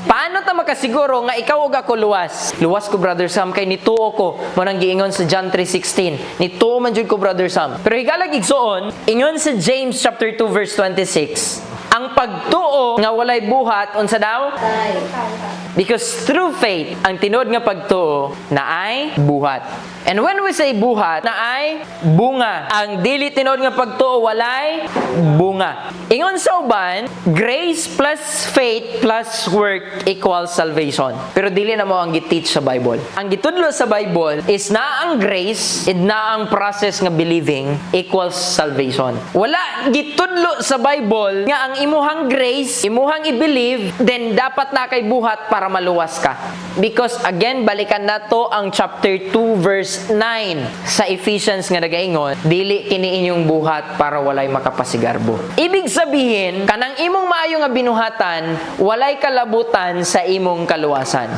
Paano ta makasiguro nga ikaw ug ako luwas? Luwas ko, Brother Sam, kay nituo ko mo nang giingon sa John 3:16. Nituo man jud ko, Brother Sam. Pero higalag igsuon, ingon sa James chapter 2 verse 26. Ang pagtuo nga walay buhat, unsa daw? Because through faith, ang tinuod nga pagtuo na ay buhat. And when we say buhat, na ay bunga. Ang dili tinuod nga pagtuo walay bunga. Ingon sa uban, grace plus faith plus work equals salvation. Pero dili na mo ang giteach sa Bible. Ang gitudlo sa Bible is na ang grace and na ang process nga believing equals salvation. Wala gitudlo sa Bible nga ang imuhang grace, imuhang i-believe, then dapat na kay buhat para maluwas ka. Because again, balikan na to ang chapter 2 verse 9 sa Ephesians nga nagaingon, dili kini inyong buhat para walay makapasigarbo. Ibig sabihin, kanang imong maayo nga binuhatan, walay kalabutan sa imong kaluwasan.